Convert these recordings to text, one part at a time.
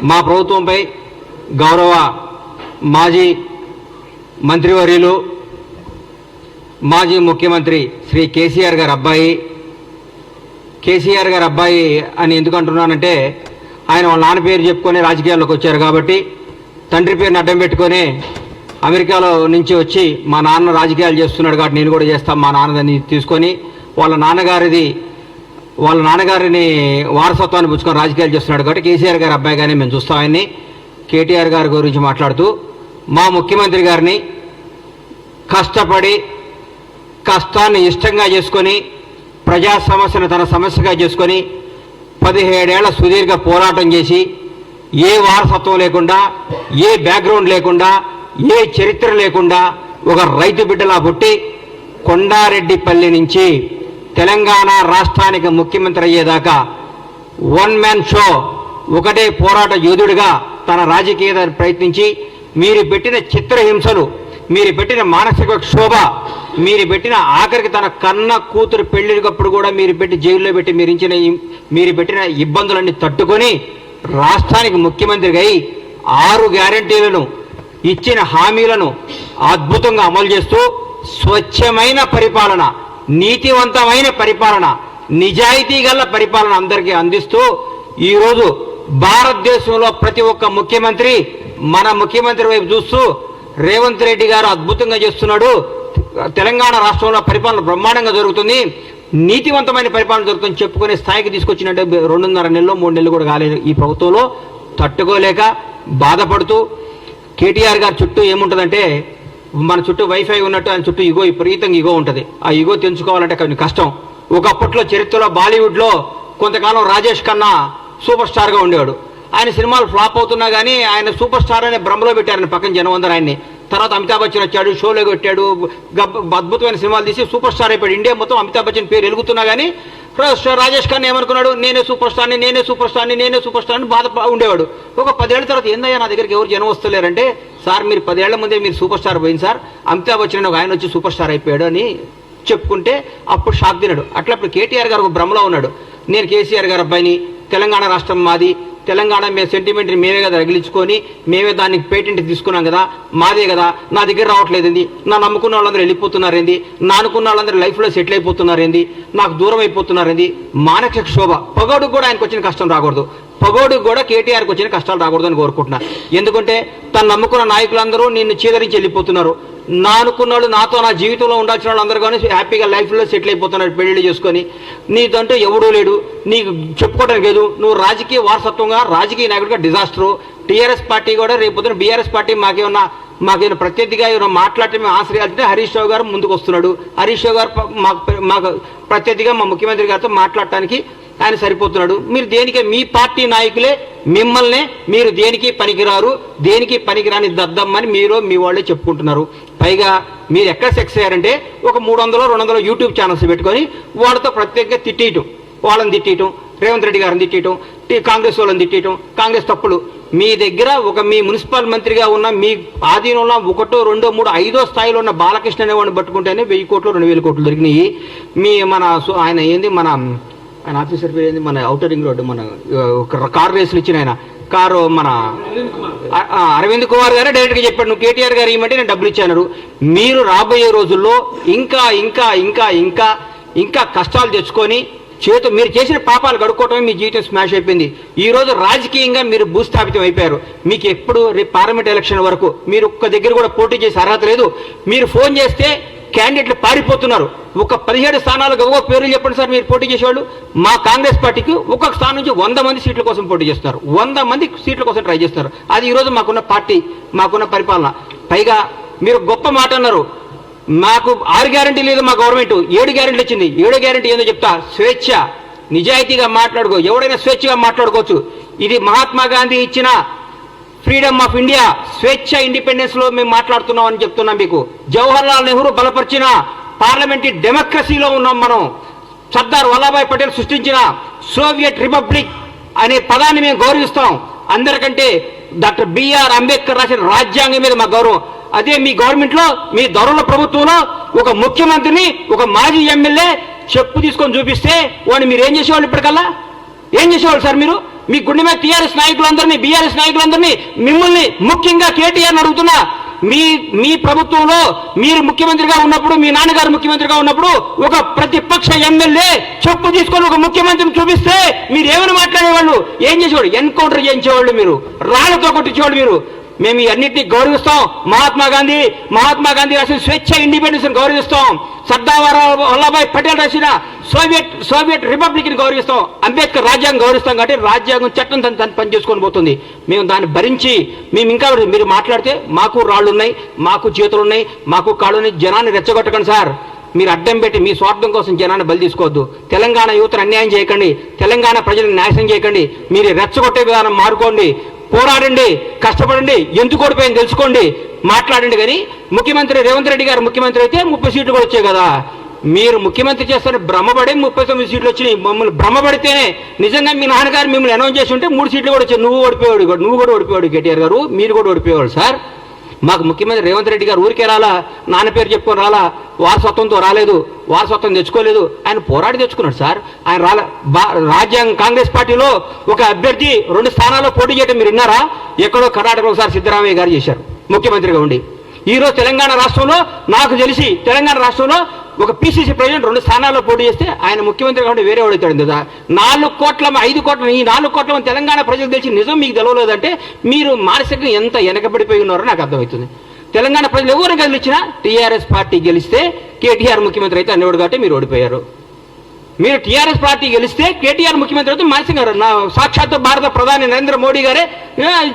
మా ప్రభుత్వంపై గౌరవ మాజీ మంత్రివర్యులు మాజీ ముఖ్యమంత్రి శ్రీ కేసీఆర్ గారి అబ్బాయి అని ఎందుకు అంటున్నానంటే ఆయన వాళ్ళ నాన్న పేరు చెప్పుకొని రాజకీయాల్లోకి వచ్చారు కాబట్టి తండ్రి పేరుని అడ్డం పెట్టుకొని అమెరికాలో నుంచి వచ్చి మా నాన్న రాజకీయాలు చేస్తున్నాడు కాబట్టి నేను కూడా చేస్తాను మా నాన్నదని తీసుకొని వాళ్ళ నాన్నగారిని వారసత్వాన్ని పుచ్చుకొని రాజకీయాలు చేస్తున్నాడు కాబట్టి కేసీఆర్ గారి అబ్బాయిగానే మేము చూస్తాం ఆయన్ని. కేటీఆర్ గారి గురించి మాట్లాడుతూ మా ముఖ్యమంత్రి గారిని కష్టపడి కష్టాన్ని ఇష్టంగా చేసుకొని ప్రజా సమస్యను తన సమస్యగా చేసుకొని 17 ఏళ్ల సుదీర్ఘ పోరాటం చేసి ఏ వారసత్వం లేకుండా ఏ బ్యాక్గ్రౌండ్ లేకుండా ఏ చరిత్ర లేకుండా ఒక రైతు బిడ్డలా పుట్టి కొండారెడ్డిపల్లి నుంచి తెలంగాణ రాష్ట్రానికి ముఖ్యమంత్రి అయ్యేదాకా వన్ మ్యాన్ షో ఒకటే పోరాట యోధుడిగా తన రాజకీయ ప్రయత్నించి మీరు పెట్టిన చిత్రహింసలు, మీరు పెట్టిన మానసిక క్షోభ, మీరు పెట్టిన ఆఖరికి తన కన్న కూతురు పెళ్లికప్పుడు కూడా మీరు పెట్టి జైల్లో పెట్టి మీరు పెట్టిన ఇబ్బందులన్నీ తట్టుకొని రాష్ట్రానికి ముఖ్యమంత్రిగా అయి 6 గ్యారంటీలను ఇచ్చిన హామీలను అద్భుతంగా అమలు చేస్తూ స్వచ్ఛమైన పరిపాలన, నీతివంతమైన పరిపాలన, నిజాయితీ గల పరిపాలన అందరికీ అందిస్తూ ఈరోజు భారతదేశంలో ప్రతి ఒక్క ముఖ్యమంత్రి మన ముఖ్యమంత్రి వైపు చూస్తూ రేవంత్ రెడ్డి గారు అద్భుతంగా చేస్తున్నాడు, తెలంగాణ రాష్ట్రంలో పరిపాలన బ్రహ్మాండంగా జరుగుతుంది, నీతివంతమైన పరిపాలన జరుగుతుంది చెప్పుకునే స్థాయికి తీసుకొచ్చినట్టే 2.5 నెలలు 3 నెలలు కూడా కాలేదు ఈ ప్రభుత్వంలో. తట్టుకోలేక బాధపడుతూ కేటీఆర్ గారి చుట్టూ ఏముంటుందంటే మన చుట్టూ వైఫై ఉన్నట్టు ఆయన చుట్టూ విపరీతంగా ఈగో ఉంటుంది. ఆ ఈగో తెంచుకోవాలంటే కొంచెం కష్టం. ఒకప్పట్లో చరిత్రలో బాలీవుడ్లో కొంతకాలం రాజేష్ ఖన్నా సూపర్ స్టార్గా ఉండేవాడు. ఆయన సినిమాలు ఫ్లాప్ అవుతున్నా కానీ ఆయన సూపర్ స్టార్ అనే భ్రమలో పెట్టారని పక్కన జనం అందరూ ఆయన్ని. తర్వాత అమితాబ్ బచ్చన్ వచ్చాడు, షోలో కొట్టాడు, అద్భుతమైన సినిమాలు తీసి సూపర్ స్టార్ అయిపోయాడు. ఇండియా మొత్తం అమితాబ్ బచ్చన్ పేరు ఎలుగుతున్నా కానీ రాజేష్ ఖన్నా ఏమనుకున్నాడు, నేనే సూపర్ స్టార్ని బాధ ఉండేవాడు. ఒక 10 ఏళ్ల తర్వాత ఏందయ్యా నా దగ్గరికి ఎవరు జనం వస్తలేరంటే, సార్ మీరు 10 ఏళ్ల ముందే మీరు సూపర్ స్టార్ పోయింది సార్, అమితాబ్ బచ్చన్ ఒక ఆయన వచ్చి సూపర్ స్టార్ అయిపోయాడు అని చెప్పుకుంటే అప్పుడు షాక్ తిన్నాడు. అట్లా ఇప్పుడు కేటీఆర్ గారు ఒక భ్రమలో ఉన్నాడు. నేను కేసీఆర్ గారి అబ్బాయిని, తెలంగాణ రాష్ట్రం మాది, తెలంగాణ సెంటిమెంట్ని మేమే కదా రగిలించుకొని మేమే దానికి పేటెంట్ తీసుకున్నాం కదా, మాదే కదా, నా దగ్గర రావట్లేదండి, నా నమ్ముకున్న వాళ్ళందరూ వెళ్ళిపోతున్నారేంది, నా అనుకున్న వాళ్ళందరూ లైఫ్లో సెటిల్ అయిపోతున్నారేంది, నాకు దూరం అయిపోతున్నారేంది, మానసిక క్షోభ. పగోడుకు కూడా ఆయనకు వచ్చిన కష్టం రాకూడదు, పగోడుకు కూడా కేటీఆర్కి వచ్చిన కష్టాలు రాకూడదని కోరుకుంటున్నా. ఎందుకంటే తను నమ్ముకున్న నాయకులందరూ నిన్ను చీదరించి వెళ్ళిపోతున్నారు. నా అనుకున్న వాళ్ళు, నాతో నా జీవితంలో ఉండాల్సిన వాళ్ళందరూ కానీ హ్యాపీగా లైఫ్లో సెటిల్ అయిపోతున్నారు పెళ్లి చేసుకొని. నీదంటూ ఎవడూ లేడు, నీకు చెప్పుకోవడానికి లేదు, నువ్వు రాజకీయ వారసత్వంగా రాజకీయ నాయకుడిగా డిజాస్టరు. టీఆర్ఎస్ పార్టీ కూడా రేపు బీఆర్ఎస్ పార్టీ మాకేమన్నా ప్రత్యర్థిగా ఏమైనా మాట్లాడితే మేము ఆశ్రయాలంటే హరీష్ రావు గారు ముందుకు వస్తున్నాడు. హరీష్ రావు గారు మాకు ప్రత్యర్థిగా మా ముఖ్యమంత్రి గారితో మాట్లాడటానికి ఆయన సరిపోతున్నాడు. మీరు దేనికి, మీ పార్టీ నాయకులే మిమ్మల్నే మీరు దేనికి పనికిరారు, దేనికి పనికిరాని దద్దమ్మని మీరు మీ వాళ్ళే చెప్పుకుంటున్నారు. పైగా మీరు ఎక్కడ సెక్స్ అయ్యారంటే ఒక 300-200 యూట్యూబ్ ఛానల్స్ పెట్టుకొని వాళ్ళతో ప్రత్యేకంగా తిట్టేయటం, వాళ్ళని తిట్టేయటం, రేవంత్ రెడ్డి గారిని తిట్టేయటం, కాంగ్రెస్ వాళ్ళని తిట్టేయటం, కాంగ్రెస్ తప్పులు. మీ దగ్గర మీ మున్సిపల్ మంత్రిగా ఉన్న మీ ఆధీనంలో 1, 2, 3, 5వ స్థాయిలో ఉన్న బాలకృష్ణ అనేవాడిని పట్టుకుంటేనే 1000 కోట్లు 2000 కోట్లు దొరికినాయి. ఆయన ఏంది ఆయన ఆఫీసర్ పేరు ఏంది, మన ఔటర్ రింగ్ రోడ్డు మన కారు రేసులు ఇచ్చిన ఆయన కారు మన అరవింద్ కుమార్ గారే డైరెక్ట్గా చెప్పాడు, నువ్వు కేటీఆర్ గారు ఇవ్వమంటే నేను డబ్బులు ఇచ్చాను. మీరు రాబోయే రోజుల్లో ఇంకా ఇంకా ఇంకా ఇంకా ఇంకా కష్టాలు తెచ్చుకొని మీరు చేసిన పాపాలు గడుక్కోవటమే మీ జీవితం స్మాష్ అయిపోయింది. ఈరోజు రాజకీయంగా మీరు భూస్థాపితం అయిపోయారు. మీకు ఎప్పుడు రేపు పార్లమెంట్ ఎలక్షన్ వరకు మీరు ఒక్క దగ్గర కూడా పోటీ చేసే అర్హత లేదు. మీరు ఫోన్ చేస్తే క్యాండిడేట్లు పారిపోతున్నారు. ఒక 17 స్థానాలకు ఒక్కొక్క పేర్లు చెప్పండి సార్ మీరు పోటీ చేసేవాళ్ళు. మా కాంగ్రెస్ పార్టీకి ఒక్కొక్క స్థానం నుంచి 100 మంది సీట్ల కోసం పోటీ చేస్తున్నారు, 100 మంది సీట్ల కోసం ట్రై చేస్తున్నారు. అది ఈరోజు మాకున్న పార్టీ, మాకున్న పరిపాలన. పైగా మీరు గొప్ప మాట అన్నారు, మాకు 6 గ్యారెంటీ లేదు మా గవర్నమెంట్, 7 గ్యారెంటీలు వచ్చింది. 7వ గ్యారెంటీ ఏందో చెప్తా, స్వేచ్ఛ, నిజాయితీగా మాట్లాడుకో, ఎవడైనా స్వేచ్ఛగా మాట్లాడుకోవచ్చు. ఇది మహాత్మా గాంధీ ఇచ్చిన ఫ్రీడమ్ ఆఫ్ ఇండియా, స్వేచ్ఛ, ఇండిపెండెన్స్ లో మేము మాట్లాడుతున్నాం అని చెప్తున్నాం మీకు. జవహర్లాల్ నెహ్రూ బలపరిచిన పార్లమెంటరీ డెమోక్రసీలో ఉన్నాం మనం. సర్దార్ వల్లభాయ్ పటేల్ సృష్టించిన సోవియట్ రిపబ్లిక్ అనే పదాన్ని మేము గౌరవిస్తాం. అందరికంటే డాక్టర్ బిఆర్ అంబేద్కర్ రాసిన రాజ్యాంగం మీద మా గౌరవం. అదే మీ గవర్నమెంట్లో, మీ దొరల ప్రభుత్వంలో ఒక ముఖ్యమంత్రిని, ఒక మాజీ ఎమ్మెల్యే చెప్పు తీసుకొని చూపిస్తే వాడిని మీరు ఏం చేసేవాళ్ళు? ఇప్పటికల్లా ఏం చేసేవాళ్ళు సార్? మీ గుండె మీద టీఆర్ఎస్ నాయకులందరినీ, బీఆర్ఎస్ నాయకులందరినీ, మిమ్మల్ని ముఖ్యంగా కేటీఆర్ని అడుగుతున్నా, మీ ప్రభుత్వంలో మీరు ముఖ్యమంత్రిగా ఉన్నప్పుడు, మీ నాన్నగారు ముఖ్యమంత్రిగా ఉన్నప్పుడు ఒక ప్రతిపక్ష ఎమ్మెల్యే చెప్పు తీసుకొని ఒక ముఖ్యమంత్రిని చూపిస్తే మీరు ఏమని మాట్లాడేవాళ్ళు? ఏం చేసేవాళ్ళు? ఎన్కౌంటర్ చేయించేవాళ్ళు, మీరు రాళ్లతో కొట్టించేవాళ్ళు. మీరు మేము అన్నింటినీ గౌరవిస్తాం. మహాత్మా గాంధీ రాసిన స్వేచ్ఛ, ఇండిపెండెన్స్ గౌరవిస్తాం. సర్దార్ వల్లభాయ్ పటేల్ రాసిన సోవియట్ రిపబ్లిక్ ని గౌరవిస్తాం. అంబేద్కర్ రాజ్యాంగం గౌరవిస్తాం. కాబట్టి రాజ్యాంగం చట్టం తను పని చేసుకొని పోతుంది. మేము దాన్ని భరించి మేము ఇంకా మీరు మాట్లాడితే మాకు రాళ్ళు ఉన్నాయి, మాకు చేతులు ఉన్నాయి, మాకు కాళ్ళు ఉన్నాయి. జనాన్ని రెచ్చగొట్టకండి సార్. మీరు అడ్డం పెట్టి మీ స్వార్థం కోసం జనాన్ని బలి తీసుకోవద్దు. తెలంగాణ యువతను అన్యాయం చేయకండి, తెలంగాణ ప్రజలను నాశనం చేయకండి. మీరు రెచ్చగొట్టే విధానం మారుకోండి, పోరాడండి, కష్టపడండి, ఎందుకు ఓడిపోయింది తెలుసుకోండి, మాట్లాడండి. కానీ ముఖ్యమంత్రి రేవంత్ రెడ్డి గారు ముఖ్యమంత్రి అయితే 30 సీట్లు కూడా వచ్చాయి కదా. మీరు ముఖ్యమంత్రి చేస్తారని భ్రమపడి 39 సీట్లు వచ్చినాయి. మమ్మల్ని భ్రమపడితేనే నిజంగా మీ నాన్నగారు మిమ్మల్ని అనౌన్స్ చేసి ఉంటే 3 సీట్లు కూడా వచ్చాయి. నువ్వు కూడా ఓడిపోయాడు కేటీఆర్ గారు, మీరు కూడా ఓడిపోయేవాడు సార్. మాకు ముఖ్యమంత్రి రేవంత్ రెడ్డి గారు ఊరికే రాలా, నాన్న పేరు చెప్పుకొని రాలా, వారసత్వంతో రాలేదు, వారసత్వం తెచ్చుకోలేదు. ఆయన పోరాడి తెచ్చుకున్నాడు సార్. ఆయన రాజ్యాంగ కాంగ్రెస్ పార్టీలో ఒక అభ్యర్థి 2 స్థానాల్లో పోటీ చేయడం మీరు విన్నారా? ఎక్కడో కర్ణాటకలో ఒకసారి సిద్ధరామయ్య గారు చేశారు ముఖ్యమంత్రిగా ఉండి. ఈరోజు తెలంగాణ రాష్ట్రంలో నాకు తెలిసి తెలంగాణ రాష్ట్రంలో ఒక పిసిసి ప్రెసిడెంట్ 2 స్థానాల్లో పోటీ చేస్తే ఆయన ముఖ్యమంత్రిగా ఉండి వేరే వాడుతాడు కదా. 4 కోట్ల 5 కోట్ల ఈ 4 కోట్ల మంది తెలంగాణ ప్రజలకు తెలిసి నిజం మీకు తెలవలేదంటే మీరు మానసికంగా ఎంత వెనకబడిపోయి ఉన్నారో నాకు అర్థమవుతుంది. తెలంగాణ ప్రజలు ఎవరు గెలిచినా టీఆర్ఎస్ పార్టీ గెలిస్తే కేటీఆర్ ముఖ్యమంత్రి అయితే అనేవాడు కాబట్టి మీరు ఓడిపోయారు. మీరు టీఆర్ఎస్ పార్టీ గెలిస్తే కేటీఆర్ ముఖ్యమంత్రి అయితే మానసికంగా సాక్షాత్తు భారత ప్రధాని నరేంద్ర మోడీ గారే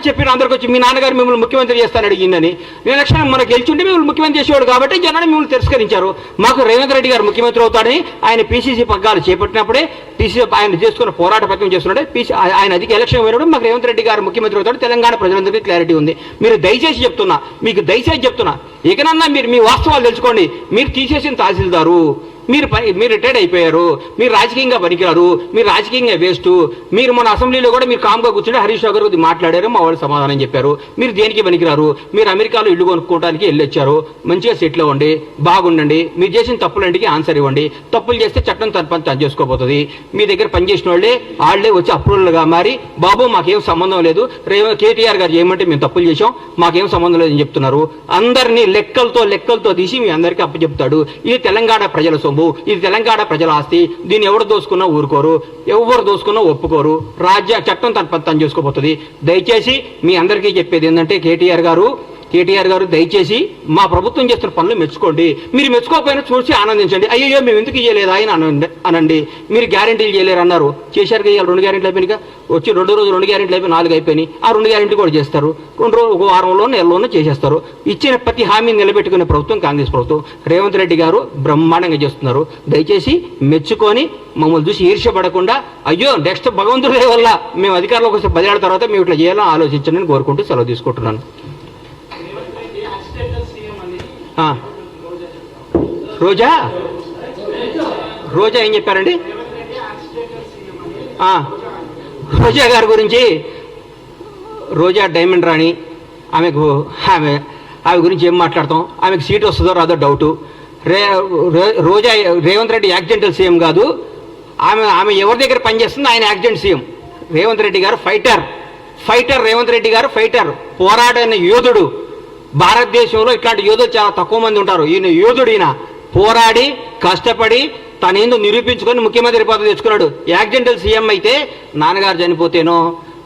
చెప్పిన అందరికి వచ్చి మీ నాన్నగారు మిమ్మల్ని ముఖ్యమంత్రి చేస్తాను అడిగిందని. ఎలక్షన్ మనకు గెలిచుంటే మిమ్మల్ని ముఖ్యమంత్రి చేసేవాడు కాబట్టి జనాన్ని మిమ్మల్ని తిరస్కరించారు. మాకు రేవంత్ రెడ్డి గారు ముఖ్యమంత్రి అవుతాడని ఆయన పీసీసీ పగ్గాలు చేపట్టినప్పుడే పీసీసీ ఆయన చేసుకున్న పోరాట పథకం చేస్తున్నాడే ఆయన అధిక ఎలక్షన్ పోయినప్పుడు మాకు రేవంత్ రెడ్డి గారు ముఖ్యమంత్రి అవుతాడు. తెలంగాణ ప్రజలందరికీ క్లారిటీ ఉంది. మీరు దయచేసి చెప్తున్నా, మీకు దయచేసి చెప్తున్నా, ఇకనన్నా మీరు మీ వాస్తవాలు తెలుసుకోండి. మీరు తీసేసిన తహసీల్దారు, మీరు రిటైర్డ్ అయిపోయారు, మీరు రాజకీయంగా పనికిరారు, మీరు రాజకీయంగా వేస్ట్. మీరు మన అసెంబ్లీలో కూడా మీరు కామ్గా కూర్చుంటే హరీష్ రావు గారు మాట్లాడారు, మా వాళ్ళు సమాధానం చెప్పారు. మీరు దేనికి పనికిరారు, మీరు అమెరికాలో ఇల్లు కొనుక్కోవడానికి వెళ్ళొచ్చారు, మంచిగా సెటిల్ అవ్వండి, బాగుండండి, మీరు చేసిన తప్పులంటికి ఆన్సర్ ఇవ్వండి. తప్పులు చేస్తే చట్టం తన పని తను చేసుకోబోతుంది. మీ దగ్గర పనిచేసిన వాళ్ళే వచ్చి అప్రూవల్గా మారి బాబు మాకేం సంబంధం లేదు, కేటీఆర్ గారు చేయమంటే మేము తప్పులు చేసాం, మాకేం సంబంధం లేదని చెప్తున్నారు. అందరినీ లెక్కలతో తీసి మీ అందరికీ అప్పచెప్తాడు. ఇది తెలంగాణ ప్రజల సొమ్ము, ఇది తెలంగాణ ప్రజల ఆస్తి. దీన్ని ఎవరు దోసుకున్నా ఊరుకోరు, ఎవరు దోసుకున్నా ఒప్పుకోరు. చట్టం తను చేసుకోబోతుంది. దయచేసి మీ అందరికీ చెప్పేది ఏంటంటే కేటీఆర్ గారు దయచేసి మా ప్రభుత్వం చేస్తున్న పనులు మెచ్చుకోండి. మీరు మెచ్చుకోకపోయినా చూసి ఆనందించండి. అయ్యో మేము ఎందుకు చేయలేదా అని అనండి. మీరు గ్యారెంటీలు చేయలేరు అన్నారు, చేశారు కదా. 2 గ్యారెంటీలు అయిపోయినాయి, వచ్చి 2 రోజులు 2 గ్యారెంటీలు అయిపోయి 4 అయిపోయినాయి. ఆ 2 గ్యారెంటీ కూడా చేస్తారు. 2 రోజులు, 1 వారంలో నెలలోనూ చేసేస్తారు. ఇచ్చిన ప్రతి హామీని నిలబెట్టుకునే ప్రభుత్వం కాంగ్రెస్ ప్రభుత్వం. రేవంత్ రెడ్డి గారు బ్రహ్మాండంగా చేస్తున్నారు. దయచేసి మెచ్చుకొని మమ్మల్ని చూసి ఈర్ష్యపడకుండా అయ్యో నెక్స్ట్ భగవంతుడి వల్ల మేము అధికారంలోకి వస్తే 10 ఏళ్ల తర్వాత మేము ఇట్లా చేయాలని ఆలోచించండి కోరుకుంటూ సెలవు తీసుకుంటున్నాను. రోజా ఏం చెప్పారండి? రోజా గారి గురించి, రోజా డైమండ్ రాణి, ఆమె గురించి ఏం మాట్లాడతాం? ఆమెకు సీట్ వస్తుందో రాదో డౌటు. రోజా రేవంత్ రెడ్డి యాక్సిడెంటల్ సీఎం కాదు. ఆమె ఎవరి దగ్గర పనిచేస్తుంది? ఆయన యాక్సిడెంట్ సీఎం. రేవంత్ రెడ్డి గారు ఫైటర్ రేవంత్ రెడ్డి గారు ఫైటర్, పోరాడైన యోధుడు. భారతదేశంలో ఇట్లాంటి యోధులు చాలా తక్కువ మంది ఉంటారు. ఈయన యోధుడు. ఈయన పోరాడి కష్టపడి తనేందో నిరూపించుకొని ముఖ్యమంత్రి పదవి తెచ్చుకున్నాడు. యాక్సిడెంటల్ సీఎం అయితే నాన్నగారు చనిపోతేనో,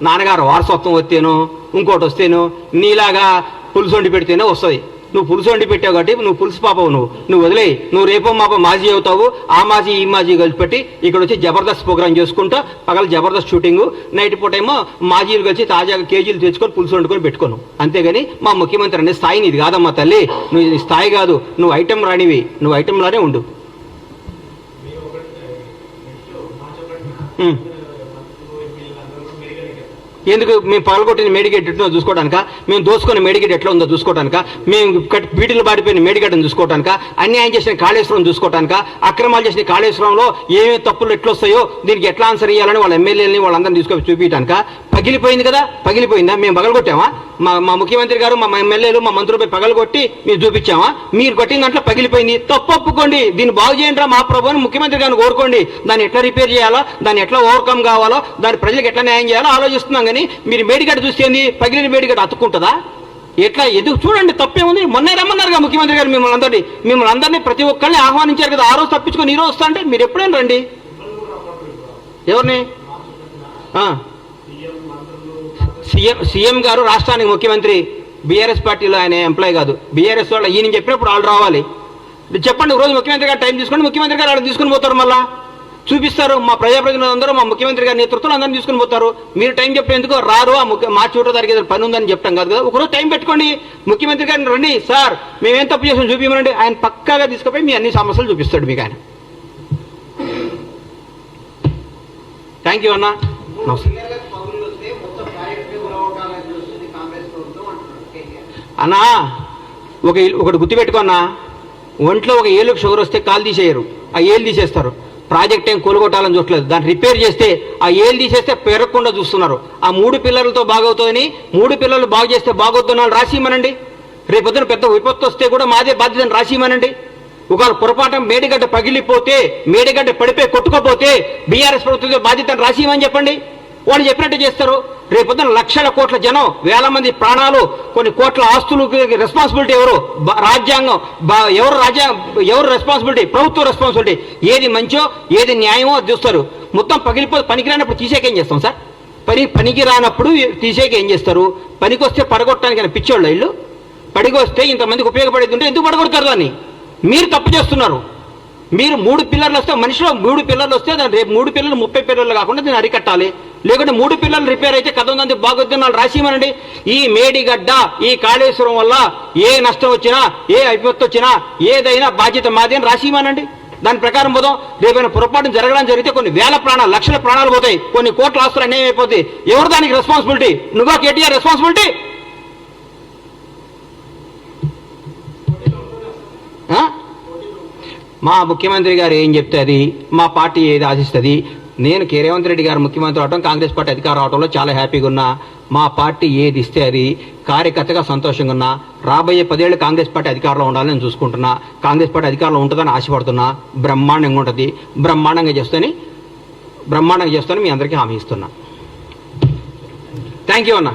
నాన్నగారు వారసత్వం వస్తేనో, ఇంకోటి వస్తేనో, నీలాగా పులుసు వండి పెడితేనే వస్తుంది. నువ్వు పులుసు వండి పెట్టావు కాబట్టి నువ్వు పులుసు పాపవు. నువ్వు వదిలేయి. నువ్వు రేపో మాపో మాజీ అవుతావు. ఆ మాజీ ఈ మాజీ కలిసి పెట్టి ఇక్కడ వచ్చి జబర్దస్త్ ప్రోగ్రామ్ చేసుకుంటా, పగల జబర్దస్త్ షూటింగు, నైట్ పూట ఏమో మాజీలు కలిసి తాజాగా కేజీలు తెచ్చుకొని పులుసు వండుకొని పెట్టుకోను. అంతేగాని మా ముఖ్యమంత్రి అనే స్థాయి నీది కాదమ్మా తల్లి. నువ్వు స్థాయి కాదు, నువ్వు ఐటెం రానివి, నువ్వు ఐటెంలానే ఉండు. ఎందుకు? మేము పగలగొట్టిన మేడిగడ్డ ఎట్లా చూసుకోవడానిక, మేము దోసుకున్న మేడిగడ్డ ఎట్లా ఉందో చూసుకోవడానిక, మేము బీటీలు పాడిపోయిన మేడిగడ్డను చూసుకోవడానిక, అన్యాయం చేసిన కాళేశ్వరం చూసుకోవడానిక, అక్రమాలు చేసిన కాళేశ్వరంలో ఏమేమి తప్పులు ఎట్లొస్తాయో దీనికి ఎట్లా ఆన్సర్ ఇవ్వాలని వాళ్ళ ఎమ్మెల్యేలని వాళ్ళందరినీ తీసుకొని చూపించడానిక, పగిలిపోయింది కదా, పగిలిపోయిందా? మేము పగలగొట్టామా? మా ముఖ్యమంత్రి గారు, మా ఎమ్మెల్యేలు, మా మంత్రులపై పగలగొట్టి మీరు చూపించామా? మీరు కొట్టిన దాంట్లో పగిలిపోయింది, తప్పు ఒప్పుకోండి, దీన్ని బాగు చేయండి రా మా ప్రభుని ముఖ్యమంత్రి గారిని కోరుకోండి. దాన్ని ఎట్లా రిపేర్ చేయాలో, దాన్ని ఎట్లా ఓవర్కమ్ కావాలో, దాని ప్రజలకు ఎట్లా న్యాయం చేయాలో ఆలోచిస్తున్నాం. కానీ మీరు మేడిగడ్డ చూస్తేంది, పగిలిన మేడిగడ్డ అతుక్కుంటుందా? ఎట్లా ఎదుగు చూడండి, తప్పేముంది? మొన్నే రమ్మన్నారుగా ముఖ్యమంత్రి గారు మిమ్మల్ని అందరినీ ప్రతి ఒక్కరిని ఆహ్వానించారు కదా. ఆ రోజు తప్పించుకొని ఈ రోజు వస్తా అంటే మీరు ఎప్పుడైనా రండి. ఎవరిని? సీఎం గారు రాష్ట్రానికి ముఖ్యమంత్రి, బీఆర్ఎస్ పార్టీలో ఆయన ఎంప్లాయ్ కాదు. బీఆర్ఎస్ వాళ్ళు ఈయన చెప్పినప్పుడు వాళ్ళు రావాలి. చెప్పండి, రోజు ముఖ్యమంత్రి గారు టైం తీసుకోండి, ముఖ్యమంత్రి గారు వాళ్ళని తీసుకుని పోతారు, మళ్ళా చూపిస్తారు. మా ప్రజాప్రతినిధులు అందరూ మా ముఖ్యమంత్రి గారి నేతృత్వంలో అందరినీ తీసుకుని పోతారు. మీరు టైం చెప్పేందుకు రారు. మా చూడ జరిగేది పని ఉందని చెప్తాం కాదు కదా. ఒకరోజు టైం పెట్టుకోండి, ముఖ్యమంత్రి గారిని రండి, సార్ మేమేం తప్పు చేసాం చూపించమనండి. ఆయన పక్కాగా తీసుకుపోయి మీ అన్ని సమస్యలు చూపిస్తాడు మీకు ఆయన. థ్యాంక్ యూ అన్న. అన్నా ఒకటి గుర్తుపెట్టుకో అన్నా, ఒంట్లో ఒక ఏళ్ళకు షుగర్ వస్తే కాలు తీసేయరు, ఆ ఏళ్ళు తీసేస్తారు. ప్రాజెక్ట్ ఏం కూలగొట్టాలని చూడలేదు, దాన్ని రిపేర్ చేస్తే ఆ ఏళ్ళు తీసేస్తే పెరగకుండా చూస్తున్నారు. ఆ 3 పిల్లలతో బాగవుతుందని, 3 పిల్లలు బాగు చేస్తే బాగవుతున్నాను రాసిమనండి. రేపొద్దున పెద్ద విపత్తు వస్తే కూడా మాదే బాధ్యతను రాసిమనండి. ఒకవేళ పొరపాటు మేడిగడ్డ పగిలిపోతే, మేడిగడ్డ పడిపోయి కొట్టుకోపోతే బీఆర్ఎస్ ప్రభుత్వం బాధ్యతను రాసిమని చెప్పండి. వాళ్ళు చెప్పినట్టు చేస్తారు. రేపొద్దున లక్షల కోట్ల జనం, వేల మంది ప్రాణాలు, కొన్ని కోట్ల ఆస్తులు రెస్పాన్సిబిలిటీ ఎవరు? రాజ్యాంగం. ఎవరు రెస్పాన్సిబిలిటీ? ప్రభుత్వ రెస్పాన్సిబిలిటీ. ఏది మంచో ఏది న్యాయమో అది చూస్తారు. మొత్తం పగిలిపోతే పనికి రానప్పుడు తీసేకేం చేస్తాం సార్? పనికి రానప్పుడు తీసేకి ఏం చేస్తారు? పనికి వస్తే పడగొట్టడానికి పిచ్చోళ్ళు ఇల్లు. పడికి వస్తే ఇంతమందికి ఉపయోగపడేది ఉంటే ఎందుకు పడగొడతారు దాన్ని? మీరు తప్పు చేస్తున్నారు. మీరు 3 పిల్లర్లు వస్తే, మనిషిలో 3 పిల్లర్లు వస్తే దాన్ని రేపు 3 పిల్లలు 30 పిల్లర్లు కాకుండా దీన్ని అరికట్టాలి. లేకుంటే 3 పిల్లలు రిపేర్ అయితే కథ ఉందంటే బాగొద్దని వాళ్ళు రాసిమనండి. ఈ మేడిగడ్డ, ఈ కాళేశ్వరం వల్ల ఏ నష్టం వచ్చినా, ఏ విపత్తు వచ్చినా ఏదైనా బాధ్యత మాది అని రాసిమనండి. దాని ప్రకారం పోదాం. రేపైనా పొరపాటు జరగడం జరిగితే కొన్ని వేల ప్రాణాలు, లక్షల ప్రాణాలు పోతాయి, కొన్ని కోట్ల ఆస్తులు అన్యాయం అయిపోతాయి. ఎవరు దానికి రెస్పాన్సిబిలిటీ? నువ్వా కేటీఆర్ రెస్పాన్సిబిలిటీ? మా ముఖ్యమంత్రి గారు ఏం చెప్తే అది, మా పార్టీ ఏది ఆశిస్తుంది. నేను రేవంత్ రెడ్డి గారు ముఖ్యమంత్రి అవడం, కాంగ్రెస్ పార్టీ అధికారం అవడంలో చాలా హ్యాపీగా ఉన్నా. మా పార్టీ ఏది ఇస్తే అది, కార్యకర్తగా సంతోషంగా ఉన్నా. రాబోయే 10 ఏళ్ళు కాంగ్రెస్ పార్టీ అధికారంలో ఉండాలని నేను చూసుకుంటున్నా. కాంగ్రెస్ పార్టీ అధికారంలో ఉంటుందని ఆశపడుతున్నా. బ్రహ్మాండంగా ఉంటుంది, బ్రహ్మాండంగా చేస్తానని మీ అందరికీ హామీ ఇస్తున్నా. థ్యాంక్ యూ అన్న.